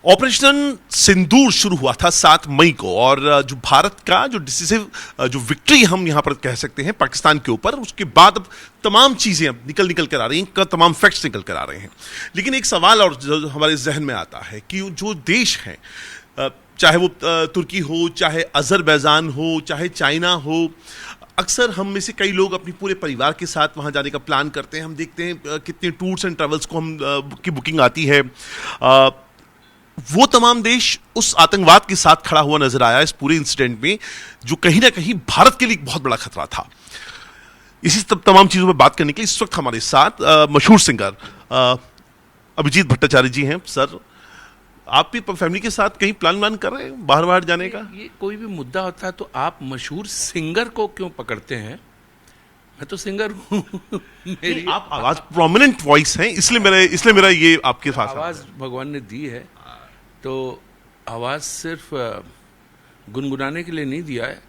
Operation सिंदूर शुरू हुआ था 7 मई को, और जो भारत का जो डिसिसिव जो विक्ट्री हम यहां पर कह सकते हैं पाकिस्तान के ऊपर, उसके बाद अब तमाम चीजें अब निकल कर आ रही हैं, तमाम फैक्ट्स निकल कर आ रहे हैं। लेकिन एक सवाल और जो हमारे जहन में आता है कि जो देश हैं, चाहे वो तुर्की हो, चाहे अजरबैजान हो, चाहे चाइना हो, अक्सर हम में से कई लोग अपने पूरे परिवार के साथ वहां जाने का प्लान करते हैं। हम देखते हैं कितने टूर्स एंड ट्रेवल्स को हम की बुकिंग आती है। वो तमाम देश उस आतंकवाद के साथ खड़ा हुआ नजर आया इस पूरे इंसिडेंट में, जो कहीं ना कहीं भारत के लिए एक बहुत बड़ा खतरा था। इसी तमाम चीजों पर बात करने के लिए इस वक्त हमारे साथ मशहूर सिंगर अभिजीत भट्टाचार्य जी हैं। सर, आप भी फैमिली के साथ कहीं प्लान कर रहे हैं बाहर जाने का? ये कोई भी मुद्दा होता है तो आप मशहूर सिंगर को क्यों पकड़ते हैं? मैं तो सिंगर हूँ। मेरी आप आवाज प्रोमिनेंट वॉइस हैं, इसलिए मेरा ये आपके साथ आवाज भगवान ने दी है, तो आवाज सिर्फ गुनगुनाने के लिए नहीं दिया है,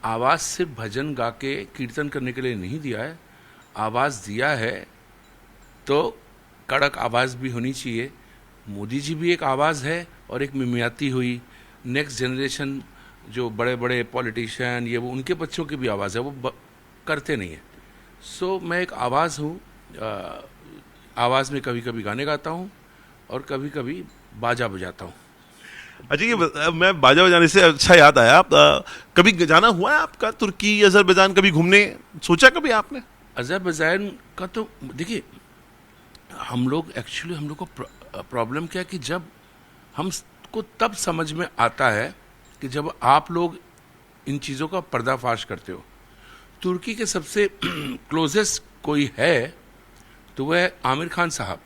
आवाज सिर्फ भजन गा के कीर्तन करने के लिए नहीं दिया है। आवाज दिया है तो कड़क आवाज भी होनी चाहिए। मोदी जी भी एक आवाज़ है और एक मिमियाती हुई नेक्स्ट जनरेशन जो बड़े बड़े पॉलिटिशियन ये वो उनके बच्चों की भी आवाज़ है, वो करते नहीं है। सो मैं एक आवाज़ हूँ। आवाज़ में कभी कभी गाने गाता हूँ और कभी कभी बाजा बजाता हूँ। अच्छा, ये मैं बाजा बजाने से अच्छा याद आया, आप कभी जाना हुआ है आपका तुर्की अजरबैजान कभी घूमने सोचा कभी आपने? अजरबैजान का तो देखिए, हम लोग को प्रॉब्लम क्या है कि जब हमको तब समझ में आता है कि जब आप लोग इन चीज़ों का पर्दाफाश करते हो। तुर्की के सबसे क्लोजेस्ट कोई है तो वह है आमिर खान साहब।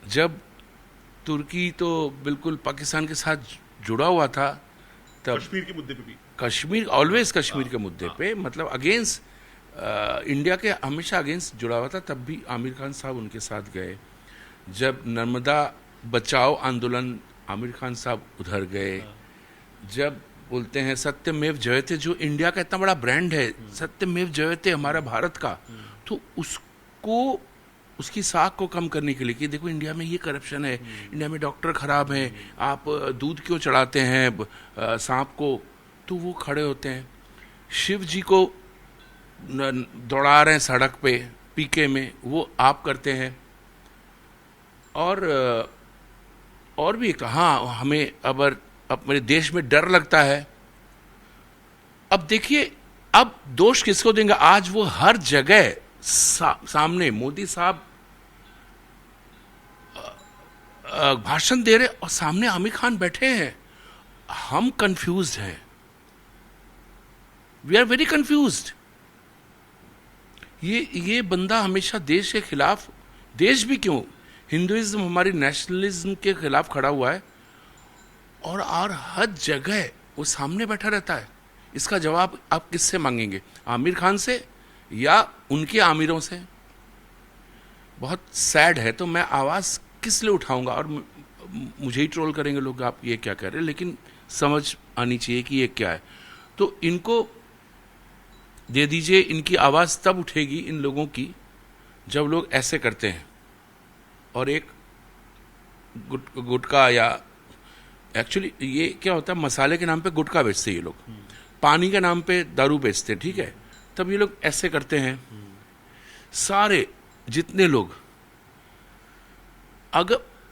जब तुर्की तो बिल्कुल पाकिस्तान के साथ जुड़ा हुआ था, तब कश्मीर के मुद्दे पे भी, कश्मीर ऑलवेज कश्मीर के मुद्दे पे, मतलब अगेंस्ट इंडिया के हमेशा अगेंस्ट जुड़ा हुआ था, तब भी आमिर खान साहब उनके साथ गए। जब नर्मदा बचाओ आंदोलन, आमिर खान साहब उधर गए। जब बोलते हैं सत्यमेव जयते, जो इंडिया का इतना बड़ा ब्रांड है, सत्यमेव जयते हमारा भारत का, तो उसको उसकी साख को कम करने के लिए कि देखो इंडिया में ये करप्शन है, इंडिया में डॉक्टर खराब हैं, आप दूध क्यों चढ़ाते हैं सांप को, तो वो खड़े होते हैं। शिव जी को दौड़ा रहे हैं सड़क पे पीके में, वो आप करते हैं। और भी कहा हमें अगर अपने देश में डर लगता है। अब देखिए, अब दोष किसको देंगे? आज वो हर जगह सामने मोदी साहब भाषण दे रहे और सामने आमिर खान बैठे हैं। हम कंफ्यूज्ड हैं, वी आर वेरी कंफ्यूज्ड। ये बंदा हमेशा देश के खिलाफ, देश भी क्यों, हिंदुइज्म हमारी नेशनलिज्म के खिलाफ खड़ा हुआ है, और हर जगह वो सामने बैठा रहता है। इसका जवाब आप किससे मांगेंगे? आमिर खान से या उनके आमिरों से? बहुत सैड है। तो मैं आवाज़ किस लिए उठाऊंगा? और मुझे ही ट्रोल करेंगे लोग, आप ये क्या कह रहे हैं, लेकिन समझ आनी चाहिए कि ये क्या है। तो इनको दे दीजिए, इनकी आवाज़ तब उठेगी इन लोगों की जब लोग ऐसे करते हैं। और एक गुटखा, या एक्चुअली ये क्या होता है, मसाले के नाम पे गुटखा बेचते हैं ये लोग, पानी के नाम पे दारू बेचते हैं, ठीक है, तब ये लोग ऐसे करते हैं। सारे जितने लोग,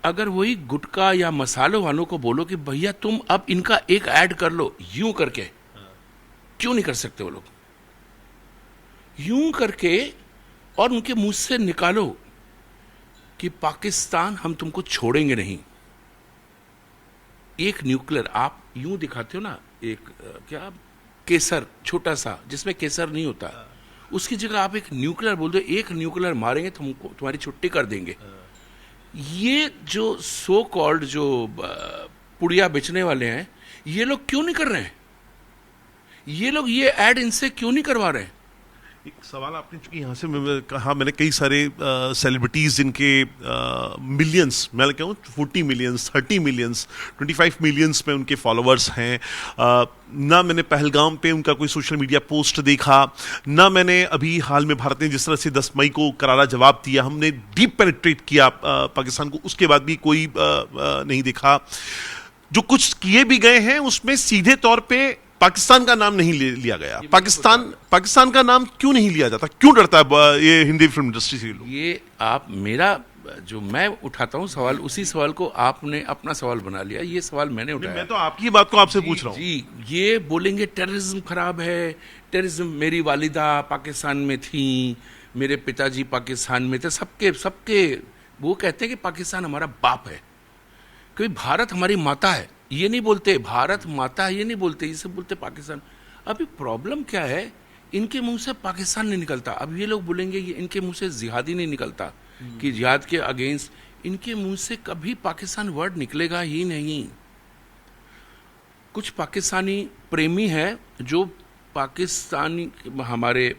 अगर वही गुटखा या मसालों वालों को बोलो कि भैया तुम अब इनका एक ऐड कर लो यूं करके, क्यों नहीं कर सकते वो लोग? यूं करके, और उनके मुंह से निकालो कि पाकिस्तान हम तुमको छोड़ेंगे नहीं। एक न्यूक्लियर आप यूं दिखाते हो ना, एक क्या केसर छोटा सा जिसमें केसर नहीं होता, उसकी जगह आप एक न्यूक्लियर बोल दो, एक न्यूक्लियर मारेंगे तुमको, तुम्हारी छुट्टी कर देंगे। ये जो सो कॉल्ड जो पुड़िया बेचने वाले हैं, ये लोग क्यों नहीं कर रहे हैं? ये लोग ये ऐड इनसे क्यों नहीं करवा रहे हैं? एक सवाल आपने चूंकि यहाँ से कहा, मैंने कई सारे सेलिब्रिटीज जिनके मिलियंस, मैं कहूँ 40 मिलियंस, 30 मिलियंस, 25 मिलियंस में उनके फॉलोअर्स हैं, ना मैंने पहलगाम पे उनका कोई सोशल मीडिया पोस्ट देखा, ना मैंने अभी हाल में भारत ने जिस तरह से 10 मई को करारा जवाब दिया, हमने डीप पेनिट्रेट किया पाकिस्तान को, उसके बाद भी कोई नहीं देखा। जो कुछ किए भी गए हैं उसमें सीधे तौर पे पाकिस्तान का नाम नहीं लिया गया। पाकिस्तान का नाम क्यों नहीं लिया जाता, क्यों डरता है ये हिंदी फिल्म इंडस्ट्री से लोग? ये आप मेरा जो मैं उठाता हूँ सवाल, उसी सवाल को आपने अपना सवाल बना लिया। ये सवाल मैंने उठाया। मैं तो आपकी बात को आपसे पूछ रहा हूँ। जी, ये बोलेंगे टेररिज्म खराब है, टेररिज्म, मेरी वालिदा पाकिस्तान में थी, मेरे पिताजी पाकिस्तान में थे, सबके वो कहते हैं कि पाकिस्तान हमारा बाप है, क्योंकि भारत हमारी माता है। ये नहीं बोलते भारत माता है, ये नहीं बोलते, ये सब बोलते पाकिस्तान। अभी प्रॉब्लम क्या है, इनके मुंह से पाकिस्तान नहीं निकलता। अब ये लोग बोलेंगे ये इनके मुंह से जिहादी नहीं निकलता कि जिहाद के अगेंस्ट, इनके मुंह से कभी पाकिस्तान वर्ड निकलेगा ही नहीं। कुछ पाकिस्तानी प्रेमी है जो पाकिस्तानी, हमारे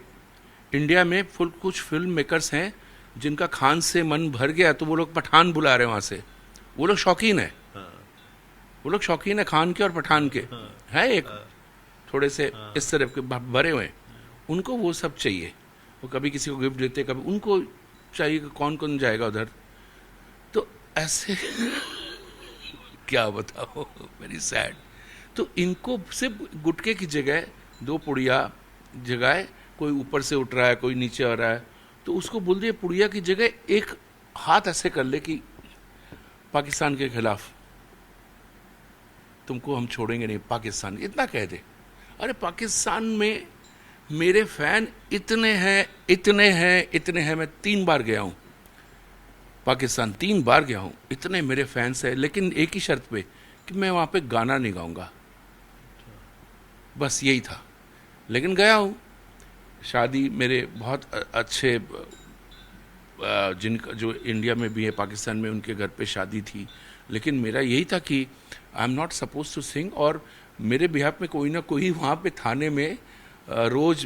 इंडिया में कुछ फिल्म मेकर्स हैं जिनका खान से मन भर गया तो वो लोग पठान बुला रहे हैं वहां से। वो लोग शौकीन है, वो लोग शौकीन है खान के और पठान के, है एक थोड़े से इस तरह के भरे हुए, उनको वो सब चाहिए। वो कभी किसी को गिफ्ट देते, कभी उनको चाहिए कि कौन कौन जाएगा उधर। तो ऐसे क्या बताओ, वेरी सैड। तो इनको सिर्फ गुटके की जगह 2 पुड़िया जगह, कोई ऊपर से उठ रहा है, कोई नीचे आ रहा है, तो उसको बोल दिए पुड़िया की जगह एक हाथ ऐसे कर ले कि पाकिस्तान के खिलाफ तुमको हम छोड़ेंगे नहीं, पाकिस्तान, इतना कह दे। अरे पाकिस्तान में मेरे फैन इतने हैं, इतने हैं, इतने हैं। मैं 3 बार गया हूं पाकिस्तान, 3 बार गया हूं, इतने मेरे फैंस हैं। लेकिन एक ही शर्त पे कि मैं वहां पे गाना नहीं गाऊंगा, बस यही था। लेकिन गया हूं, शादी मेरे बहुत अच्छे जिनका जो इंडिया में भी है, पाकिस्तान में, उनके घर पे शादी थी। लेकिन मेरा यही था कि I am not suppose to sing, और मेरे बिहाफ में कोई ना कोई वहाँ पे थाने में रोज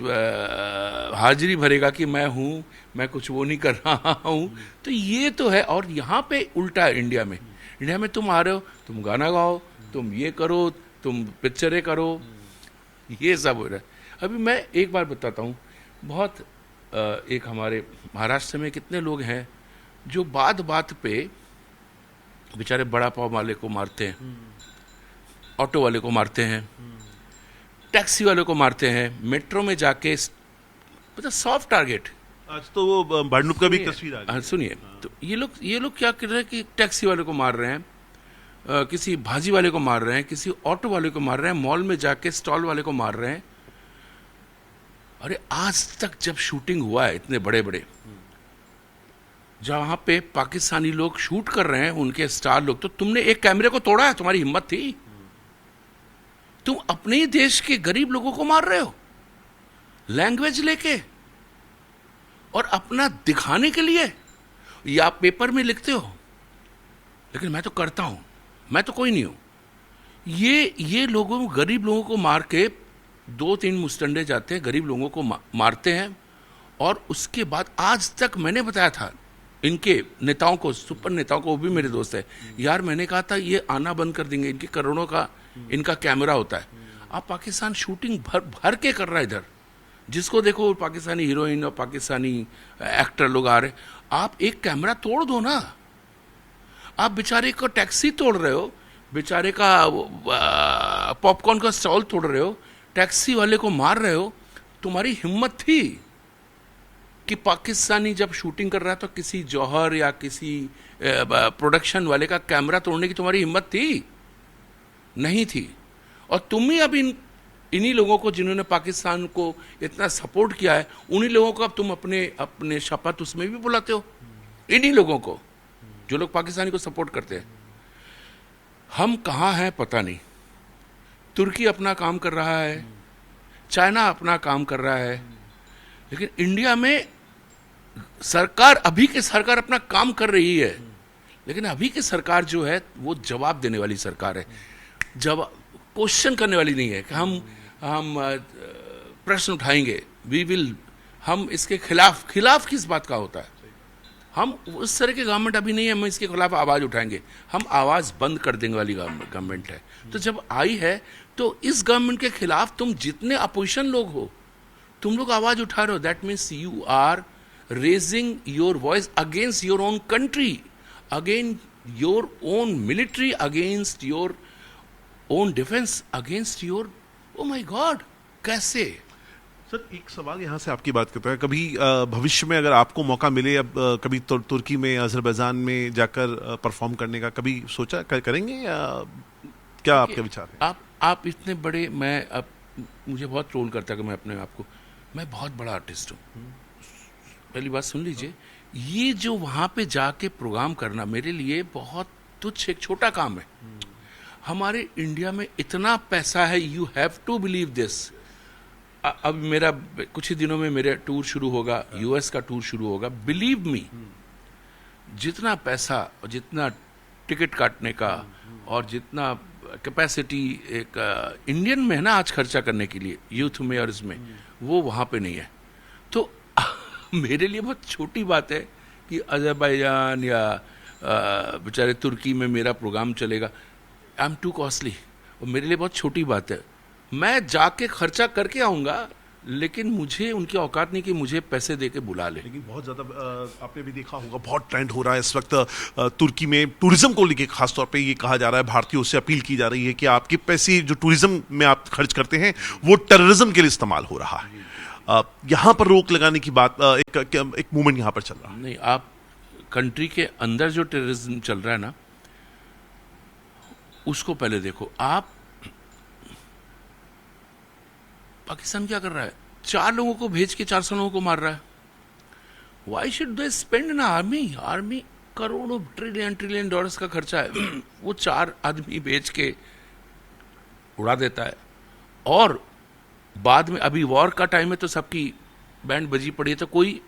हाजिरी भरेगा कि मैं हूँ, मैं कुछ वो नहीं कर रहा हूँ। तो ये तो है। और यहाँ पे उल्टा है इंडिया में। इंडिया में तुम आ रहे हो, तुम गाना गाओ, तुम ये करो, तुम पिक्चरें करो, ये सब हो रहा है। अभी मैं एक बार बताता हूँ, बहुत एक हमारे महाराष्ट्र में कितने लोग हैं जो बात बात पे बेचारे बड़ा पाव वाले को मारते हैं, ऑटो वाले को मारते हैं, टैक्सी वाले को मारते हैं, मेट्रो में जाके, मतलब सॉफ्ट टारगेट। आज तो वो भांडुप का भी तस्वीर आ गई। सुनिए, तो ये लोग क्या कर रहे हैं कि टैक्सी वाले को मार रहे हैं, किसी भाजी वाले को मार रहे हैं, किसी ऑटो वाले को मार रहे हैं, मॉल में जाके स्टॉल वाले को मार रहे हैं। अरे आज तक जब शूटिंग हुआ है इतने बड़े बड़े, जहां पे पाकिस्तानी लोग शूट कर रहे हैं, उनके स्टार लोग, तो तुमने एक कैमरे को तोड़ा है, तुम्हारी हिम्मत थी? तुम अपने ही देश के गरीब लोगों को मार रहे हो लैंग्वेज लेके, और अपना दिखाने के लिए, या पेपर में लिखते हो, लेकिन मैं तो करता हूं, मैं तो कोई नहीं हूं। ये लोगों, गरीब लोगों को मार के 2-3 मुस्टंडे जाते हैं, गरीब लोगों को मारते हैं। और उसके बाद आज तक मैंने बताया था इनके नेताओं को, सुपर नेताओं को, वो भी मेरे दोस्त है यार, मैंने कहा था ये आना बंद कर देंगे, इनके करोड़ों का इनका कैमरा होता है। आप पाकिस्तान शूटिंग भर के कर रहा है इधर, जिसको देखो पाकिस्तानी हीरोइन और पाकिस्तानी एक्टर लोग आ रहे। आप एक कैमरा तोड़ दो ना। आप बेचारे को टैक्सी तोड़ रहे हो, बेचारे का पॉपकॉर्न का स्टॉल तोड़ रहे हो, टैक्सी वाले को मार रहे हो। तुम्हारी हिम्मत थी कि पाकिस्तानी जब शूटिंग कर रहा था, किसी जौहर या किसी प्रोडक्शन वाले का कैमरा तोड़ने की तुम्हारी हिम्मत थी? नहीं थी। और तुम ही अब इन्हीं लोगों को, जिन्होंने पाकिस्तान को इतना सपोर्ट किया है, उन्हीं लोगों को अब तुम अपने शपथ उसमें भी बुलाते हो, इन्हीं लोगों को जो लोग पाकिस्तानी को सपोर्ट करते हैं। हम कहाँ हैं पता नहीं। तुर्की अपना काम कर रहा है, चाइना अपना काम कर रहा है, लेकिन इंडिया में सरकार, अभी की सरकार अपना काम कर रही है, लेकिन अभी की सरकार जो है वो जवाब देने वाली सरकार है, जवाब क्वेश्चन करने वाली नहीं है कि हम प्रश्न उठाएंगे, वी विल, हम इसके खिलाफ किस बात का होता है? हम उस तरह के गवर्नमेंट अभी नहीं है, हम इसके खिलाफ आवाज उठाएंगे, हम आवाज बंद कर देंगे वाली गवर्नमेंट है। तो जब आई है तो इस गवर्नमेंट के खिलाफ तुम जितने अपोजिशन लोग हो, तुम लोग आवाज उठा रहे हो, that means you are raising your voice against your own country, against your own military, against your own defence, against your, oh my god, कैसे? सर एक सवाल यहाँ से आपकी बात करता है, कभी भविष्य में अगर आपको मौका मिले अब कभी तुर्की में, अजरबैजान में जाकर परफॉर्म करने का, कभी सोचा करेंगे या क्या आपके विचार है? आप इतने बड़े, मैं अब मुझे बहुत ट्रोल करता है कि मैं अपने आप को, मैं बहुत बड़ा आर्टिस्ट हूँ। पहली बात सुन लीजिए, ये जो वहाँ पे जाके प्रोग्राम करना मेरे लिए बहुत तुच्छ एक छोटा काम है। हमारे इंडिया में इतना पैसा है, you have to believe this. अब मेरा कुछ ही दिनों में मेरा टूर शुरू होगा, यूएस का टूर शुरू होगा। बिलीव मी, जितना पैसा और जितना टिकट काटने का और जितना कैपेसिटी एक इंडियन में है ना आज खर्चा करने के लिए यूथ में और इसमें, वो वहाँ पे नहीं है। तो मेरे लिए बहुत छोटी बात है कि अजरबैजान या बेचारे तुर्की में मेरा प्रोग्राम चलेगा। आई एम टू कॉस्टली, और मेरे लिए बहुत छोटी बात है। मैं जाके खर्चा करके आऊँगा, लेकिन मुझे उनकी औकात नहीं कि मुझे पैसे दे के बुला ले। लेकिन बहुत ज़्यादा आपने भी देखा होगा, बहुत ट्रेंड हो रहा है इस वक्त तुर्की में टूरिज्म को लेके, खासतौर पे ये कहा जा रहा है, भारतीयों से अपील की जा रही है कि आपके पैसे जो टूरिज्म में आप खर्च करते हैं वो टेररिज्म के लिए इस्तेमाल हो रहा है। यहाँ पर रोक लगाने की बात, एक मूवमेंट यहाँ पर चल रहा है। नहीं, आप कंट्री के अंदर जो टेररिज्म चल रहा है ना, उसको पहले देखो। आप पाकिस्तान क्या कर रहा है? 4 लोगों को भेज के 400 लोगों को मार रहा है। वाई शुड दे स्पेंड ना आर्मी करोड़ों ट्रिलियन डॉलर्स का खर्चा है, वो 4 आदमी भेज के उड़ा देता है। और बाद में अभी वॉर का टाइम है तो सबकी बैंड बजी पड़ी है, तो कोई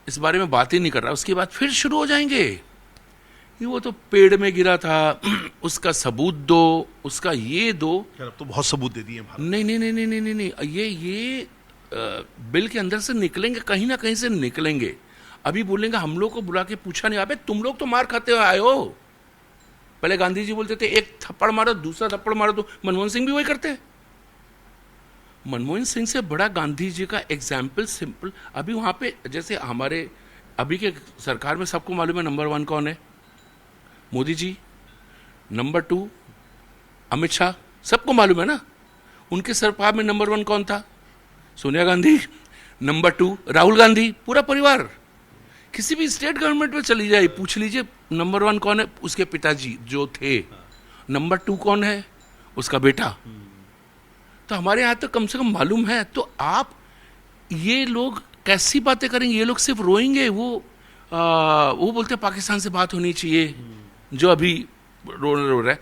इस बारे में बात ही नहीं कर रहा। उसके बाद फिर शुरू हो जाएंगे, ये वो तो पेड़ में गिरा था, उसका सबूत दो, उसका ये दो। अब तो बहुत सबूत दे दिए। नहीं, ये बिल के अंदर से निकलेंगे, कहीं ना कहीं से निकलेंगे। अभी बोलेंगे हम लोग को बुला के पूछा नहीं। अबे तुम लोग तो मार खाते हो आए हो। पहले गांधी जी बोलते थे एक थप्पड़ मारो, दूसरा थप्पड़ मारो, तो मनमोहन सिंह भी वही करते हैं। मनमोहन सिंह से बड़ा गांधी जी का एग्जाम्पल सिंपल। अभी वहां पे जैसे हमारे अभी के सरकार में सबको मालूम है नंबर 1 कौन है? मोदी जी। नंबर 2 अमित शाह, सबको मालूम है ना। उनके सरकार में नंबर 1 कौन था? सोनिया गांधी। नंबर 2 राहुल गांधी, पूरा परिवार। किसी भी स्टेट गवर्नमेंट में चली जाए, पूछ लीजिए नंबर 1 कौन है? उसके पिताजी जो थे। नंबर 2 कौन है? उसका बेटा। तो हमारे यहाँ तो कम से कम मालूम है। तो आप ये लोग कैसी बातें करेंगे? ये लोग सिर्फ रोएंगे। वो बोलते हैं पाकिस्तान से बात होनी चाहिए, जो अभी रो रहा है।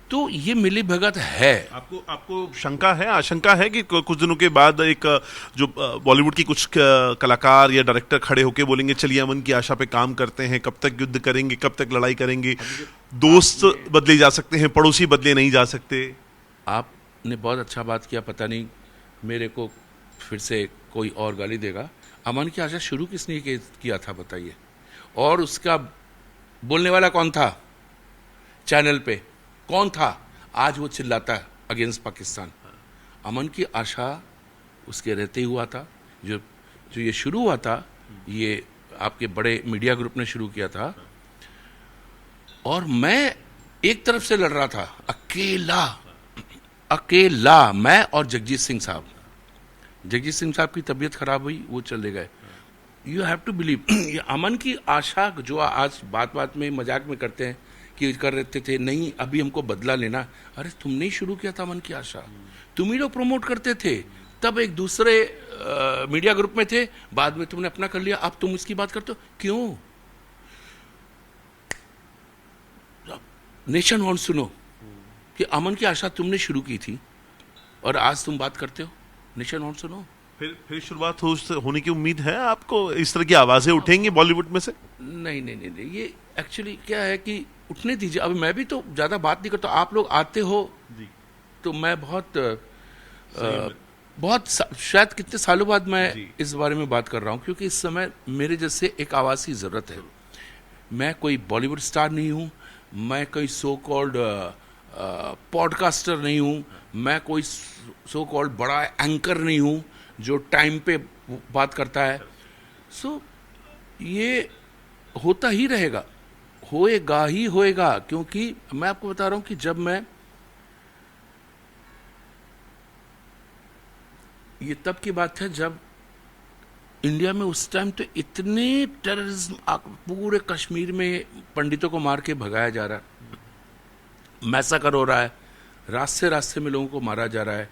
तो ये मिली भगत है। आपको शंका है, आशंका है कि कुछ दिनों के बाद एक जो बॉलीवुड की कुछ कलाकार या डायरेक्टर खड़े होके बोलेंगे चलिए अमन की आशा पे काम करते हैं, कब तक युद्ध करेंगे, कब तक लड़ाई करेंगे? दोस्त बदले जा सकते हैं, पड़ोसी बदले नहीं जा सकते। आपने बहुत अच्छा बात किया। पता नहीं मेरे को फिर से कोई और गाली देगा। अमन की आशा शुरू किसने किया था बताइए? और उसका बोलने वाला कौन था? चैनल पे कौन था? आज वो चिल्लाता है अगेंस्ट पाकिस्तान। अमन की आशा उसके रहते ही हुआ था। जो ये शुरू हुआ था, ये आपके बड़े मीडिया ग्रुप ने शुरू किया था। और मैं एक तरफ से लड़ रहा था, अकेला मैं और जगजीत सिंह साहब। जगजीत सिंह साहब की तबीयत खराब हुई, वो चले गए। You have to believe. अमन की आशा जो आज बात बात में मजाक में करते हैं कि कर रहे थे, नहीं अभी हमको बदला लेना। अरे तुमने ही शुरू किया था अमन की आशा, तुम ही लोग प्रमोट करते थे। तब एक दूसरे मीडिया ग्रुप में थे, बाद में तुमने अपना कर लिया, अब तुम इसकी बात करते हो। क्यों? नेशन वांट्स टू नो कि अमन की आशा तुमने शुरू की थी और आज तुम बात करते हो। Nation wants to know. फिर शुरुआत होने की उम्मीद है आपको? इस तरह की आवाजें उठेंगी बॉलीवुड में से? नहीं, ये एक्चुअली क्या है कि उठने दीजिए। अब मैं भी तो ज्यादा बात नहीं करता। आप लोग आते हो जी, तो मैं बहुत शायद कितने सालों बाद मैं जी। इस बारे में बात कर रहा हूं, क्योंकि इस समय मेरे जैसे एक आवाज की जरूरत है। मैं कोई बॉलीवुड स्टार नहीं हूं, मैं कोई सो कॉल्ड पॉडकास्टर नहीं हूं, मैं कोई सो कॉल्ड बड़ा एंकर नहीं हूं जो टाइम पे बात करता है। सो ये होता ही रहेगा, होएगा ही होएगा, क्योंकि मैं आपको बता रहा हूं कि जब मैं, ये तब की बात है जब इंडिया में उस टाइम तो इतने टेररिज्म, पूरे कश्मीर में पंडितों को मार के भगाया जा रहा है, मैसाकर हो रहा है, रास्ते में लोगों को मारा जा रहा है,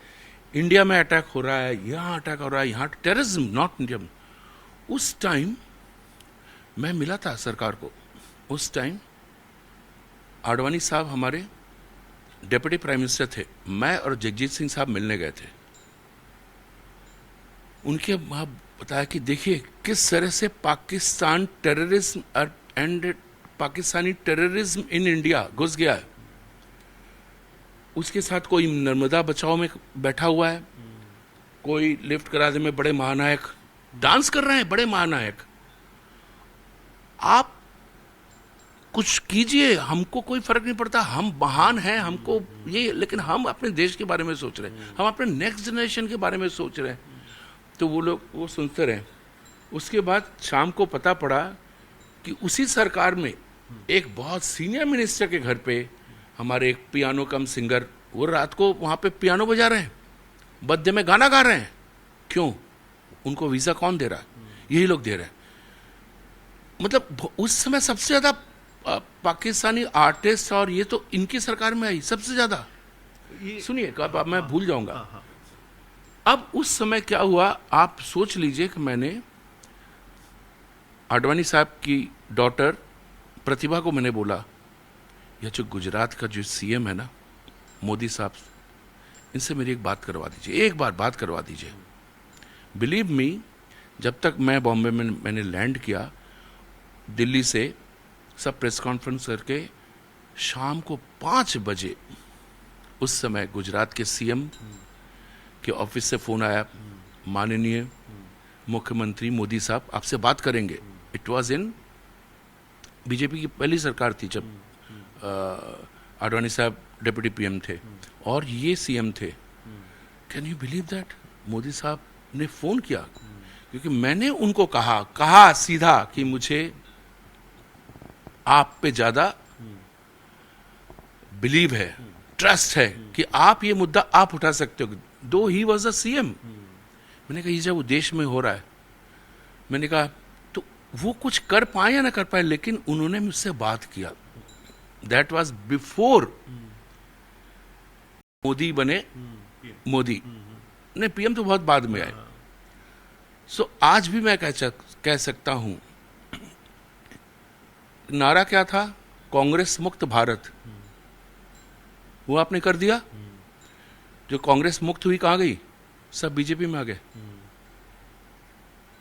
इंडिया में अटैक हो रहा है, यहाँ अटैक हो रहा है, यहाँ टेररिज्म, नॉट इंडिया। उस टाइम मैं मिला था सरकार को। उस टाइम आडवाणी साहब हमारे डिप्टी प्राइम मिनिस्टर थे, मैं और जगजीत सिंह साहब मिलने गए थे। उनके वहां बताया कि देखिए किस तरह से Pakistan terrorism and Pakistani terrorism in India घुस गया है। उसके साथ कोई नर्मदा बचाओ में बैठा हुआ है, कोई लिफ्ट कराने में बड़े महानायक डांस कर रहे हैं, बड़े महानायक। आप कुछ कीजिए, हमको कोई फर्क नहीं पड़ता, हम महान हैं, हमको ये, लेकिन हम अपने देश के बारे में सोच रहे हैं, हम अपने नेक्स्ट जनरेशन के बारे में सोच रहे हैं। तो वो लोग वो सुनते रहे। उसके बाद शाम को पता पड़ा कि उसी सरकार में एक बहुत सीनियर मिनिस्टर के घर पे हमारे एक पियानो कम सिंगर, वो रात को वहाँ पे पियानो बजा रहे हैं, बर्थडे में गाना गा रहे हैं। क्यों? उनको वीज़ा कौन दे रहा है? यही लोग दे रहे हैं। मतलब उस समय सबसे ज़्यादा पाकिस्तानी आर्टिस्ट, और ये तो इनकी सरकार में आई सबसे ज़्यादा। सुनिए, अब मैं भूल जाऊंगा। अब उस समय क्या हुआ, आप सोच लीजिए कि मैंने आडवाणी साहब की डॉटर प्रतिभा को मैंने बोला, यह जो गुजरात का जो सीएम है ना, मोदी साहब, इनसे मेरी एक बात करवा दीजिए, एक बार बात करवा दीजिए। बिलीव मी, जब तक मैं बॉम्बे में मैंने लैंड किया, दिल्ली से सब प्रेस कॉन्फ्रेंस करके शाम को 5 बजे उस समय गुजरात के सीएम के ऑफिस से फोन आया, माननीय मुख्यमंत्री मोदी साहब आपसे बात करेंगे। इट वाज इन बीजेपी की पहली सरकार थी जब आडवाणी साहब डिप्टी पीएम थे और ये सीएम थे। Can you believe that? Modi साहब ने फोन किया, क्योंकि मैंने उनको कहा सीधा कि मुझे आप पे ज्यादा बिलीव है, ट्रस्ट है कि आप ये मुद्दा आप उठा सकते हो। दो ही वॉज अ सीएम। मैंने कहा ये जब वो देश में हो रहा है, मैंने कहा तो वो कुछ कर पाए या ना कर पाए, लेकिन उन्होंने मुझसे बात किया। दैट वाज बिफोर मोदी बने, मोदी ने पीएम तो बहुत बाद में आए। सो आज भी मैं कह सकता हूं, नारा क्या था? कांग्रेस मुक्त भारत। वो आपने कर दिया। जो कांग्रेस मुक्त हुई कहां गई? सब बीजेपी में आ गए।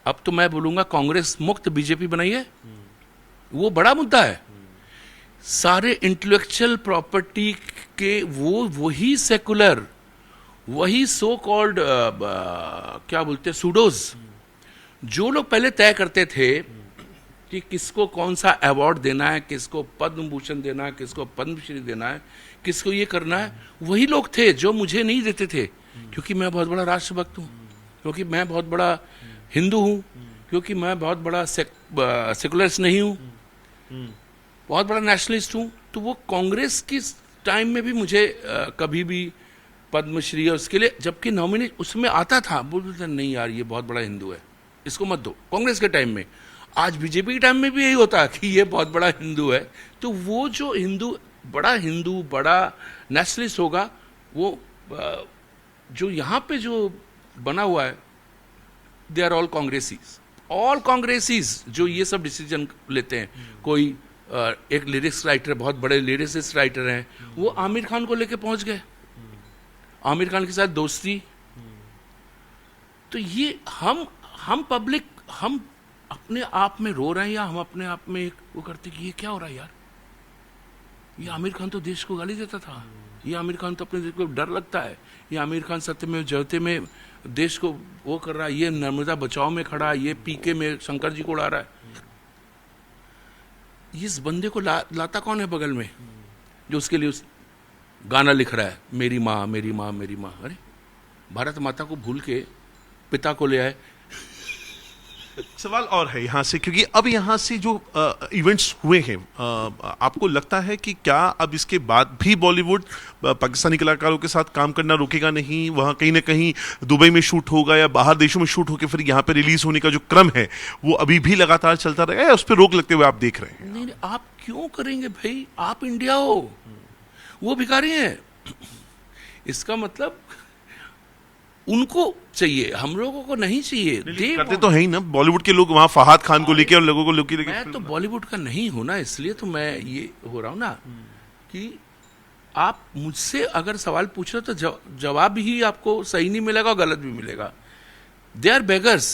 अब तो मैं बोलूंगा कांग्रेस मुक्त बीजेपी बनाइए। वो बड़ा मुद्दा है। सारे इंटेलेक्चुअल प्रॉपर्टी के वही सेकुलर, वही सो कॉल्ड क्या बोलते हैं, सूडोज, जो लोग पहले तय करते थे कि किसको कौन सा अवार्ड देना है, किसको पद्म भूषण देना है, किसको पद्मश्री देना है, किसको ये करना है, वही लोग थे जो मुझे नहीं देते थे। क्योंकि मैं बहुत बड़ा राष्ट्रभक्त हूँ, क्योंकि मैं बहुत बड़ा हिंदू हूँ, क्योंकि मैं बहुत बड़ा सेकुलरिस्ट नहीं हूँ, बहुत बड़ा नेशनलिस्ट हूँ। तो वो कांग्रेस की टाइम में भी मुझे कभी भी पद्मश्री और उसके लिए, जबकि नॉमिनेट उसमें आता था, बोलते थे नहीं यार ये बहुत बड़ा हिंदू है, इसको मत दो। कांग्रेस के टाइम में। आज बीजेपी के टाइम में भी यही होता है कि ये बहुत बड़ा हिंदू है। तो वो जो हिंदू बड़ा नेशनलिस्ट होगा, वो जो यहाँ पे जो बना हुआ है, दे आर ऑल कांग्रेसीज जो ये सब डिसीजन लेते हैं। कोई एक लिरिक्स राइटर, बहुत बड़े लिरिसिस्ट राइटर हैं, वो आमिर खान को लेके पहुंच गए, आमिर खान के साथ दोस्ती। तो ये हम पब्लिक, हम अपने आप में रो रहे हैं, या हम अपने आप में वो करते कि ये क्या हो रहा है यार, ये आमिर खान तो देश को गाली देता था, ये आमिर खान तो अपने देश को डर लगता है, ये आमिर खान सत्यमेव जयते में देश को वो कर रहा है, ये नर्मदा बचाओ में खड़ा है, ये पीके में शंकर जी को उड़ा रहा है। इस बंदे को लाता कौन है बगल में जो उसके लिए गाना लिख रहा है, मेरी माँ मेरी माँ मेरी माँ। अरे भारत माता को भूल के पिता को ले आए। सवाल और है यहाँ से, क्योंकि अब यहाँ से जो इवेंट्स हुए हैं, आपको लगता है कि क्या अब इसके बाद भी बॉलीवुड पाकिस्तानी कलाकारों के साथ काम करना रोकेगा नहीं? वहाँ कहीं ना कहीं दुबई में शूट होगा या बाहर देशों में शूट होकर फिर यहाँ पे रिलीज होने का जो क्रम है वो अभी भी लगातार चलता रहेगा, या उस पर रोक लगते हुए आप देख रहे हैं? नहीं, आप क्यों करेंगे भाई? आप इंडिया हो, वो भिखारी हैं। इसका मतलब उनको चाहिए, हम लोगों को नहीं चाहिए। करते तो है ही ना बॉलीवुड के लोग वहाँ फहाद खान को लेके और लोगों को लेके। मैं तो बॉलीवुड का नहीं हूं ना, इसलिए तो मैं ये हो रहा हूं ना कि आप मुझसे अगर सवाल पूछ रहे हो तो जवाब ही आपको सही नहीं मिलेगा और गलत भी मिलेगा। They are beggars.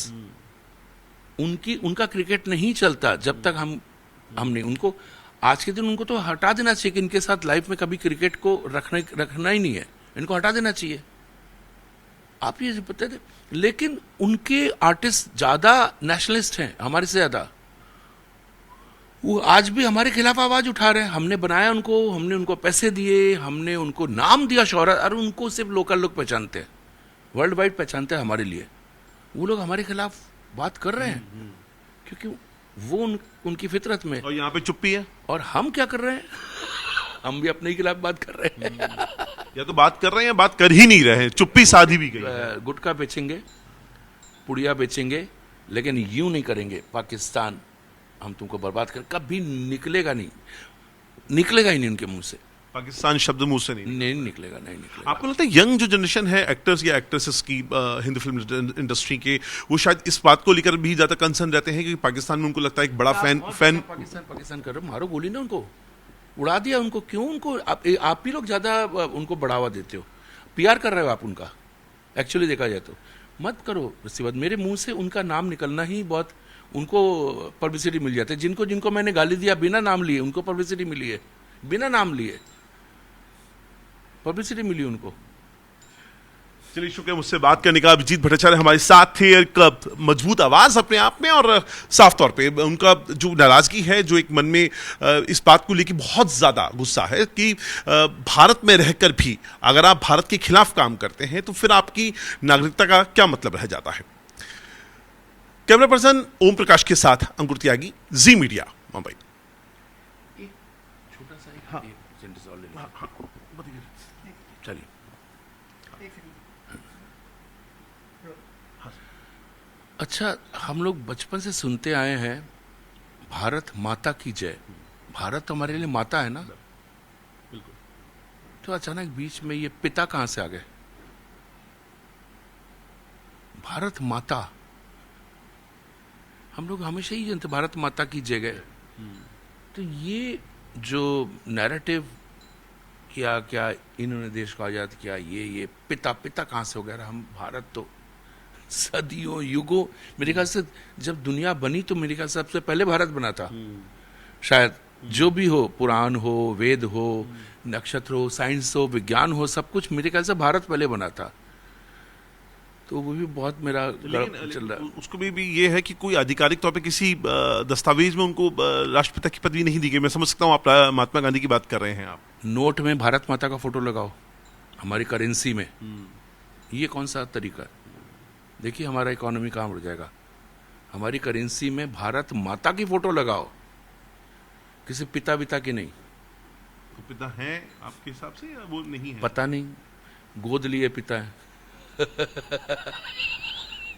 उनका क्रिकेट नहीं चलता जब तक हमने उनको आज के दिन उनको तो हटा देना चाहिए कि इनके साथ लाइफ में कभी क्रिकेट को रखना ही नहीं है, इनको हटा देना चाहिए। आप ये पता थे, लेकिन उनके आर्टिस्ट ज्यादा नेशनलिस्ट हैं हमारे से ज्यादा। वो आज भी हमारे खिलाफ आवाज उठा रहे हैं। हमने बनाया उनको, हमने उनको पैसे दिए, हमने उनको नाम दिया, शोहरत, और उनको सिर्फ लोकल लोग पहचानते हैं, वर्ल्ड वाइड पहचानते हैं हमारे लिए। वो लोग हमारे खिलाफ बात कर रहे हैं क्योंकि वो उनकी फितरत में। और यहाँ पे चुप्पी है। और हम क्या कर रहे हैं? हम भी अपने खिलाफ बात कर रहे हैं। या तो बात कर रहे हैं, बात कर ही नहीं रहे हैं, चुप्पी साधी भी गई। गुटखा बेचेंगे, पुड़िया बेचेंगे, लेकिन यूं नहीं करेंगे पाकिस्तान हम तुमको बर्बाद कर, कभी निकलेगा नहीं, निकलेगा ही नहीं उनके मुंह से। पाकिस्तान शब्द मुंह से नहीं निकलेगा, नहीं निकलेगा। आपको लगता है यंग जो जनरेशन है एक्टर्स या एक्ट्रेसेस की हिंदी फिल्म इंडस्ट्री के, वो शायद इस बात को लेकर भी ज्यादा कंसर्न रहते हैं कि पाकिस्तान में उनको लगता है एक बड़ा फैन पाकिस्तान कर रहे, मारो गोली ना, उनको उड़ा दिया। उनको क्यों, उनको आप ही लोग ज्यादा उनको बढ़ावा देते हो, पीआर कर रहे हो आप उनका। एक्चुअली देखा जाए तो मत करो इसके बाद। मेरे मुंह से उनका नाम निकलना ही बहुत, उनको पब्लिसिटी मिल जाती है। जिनको जिनको मैंने गाली दिया बिना नाम लिए, उनको पब्लिसिटी मिली है, बिना नाम लिए पब्लिसिटी मिली उनको। चलिए, शुक्रिया मुझसे बात करने का। अभिजीत भट्टाचार्य हमारे साथ थे। एक मजबूत आवाज अपने आप में, और साफ तौर पे उनका जो नाराजगी है, जो एक मन में इस बात को लेकर बहुत ज्यादा गुस्सा है कि भारत में रहकर भी अगर आप भारत के खिलाफ काम करते हैं तो फिर आपकी नागरिकता का क्या मतलब रह जाता है। कैमरा पर्सन ओम प्रकाश के साथ अंकुर त्यागी, जी मीडिया, मुंबई। छोटा सा चलिए। अच्छा, हम लोग बचपन से सुनते आए हैं भारत माता की जय। भारत तो हमारे लिए माता है ना। बिल्कुल। तो अचानक बीच में ये पिता कहां से आ गए? भारत माता, हम लोग हमेशा ही जानते भारत माता की जय गए। तो ये जो नैरेटिव किया, क्या इन्होंने देश को आजाद किया, ये पिता कहां से हो गया? हम भारत तो सदियों युगों, मेरे ख्याल से जब दुनिया बनी तो मेरे ख्याल से सबसे पहले भारत बना था शायद। जो भी हो, पुराण हो, वेद हो, नक्षत्र हो, साइंस हो, विज्ञान हो, सब कुछ मेरे ख्याल से भारत पहले बना था। तो वो भी बहुत मेरा गर्व चल रहा है। उसको भी ये है कि कोई आधिकारिक तौर पे किसी दस्तावेज में उनको राष्ट्रपिता की पदवी नहीं दी गई। मैं समझ सकता हूँ आप महात्मा गांधी की बात कर रहे हैं। आप नोट में भारत माता का फोटो लगाओ हमारी करेंसी में, ये कौन सा तरीका है? देखिए हमारा इकोनॉमी कहाँ बढ़ जाएगा। हमारी करेंसी में भारत माता की फोटो लगाओ, किसी पिता की नहीं। तो पिता है आपके हिसाब से या वो नहीं है? पता नहीं, गोद लिए पिता है।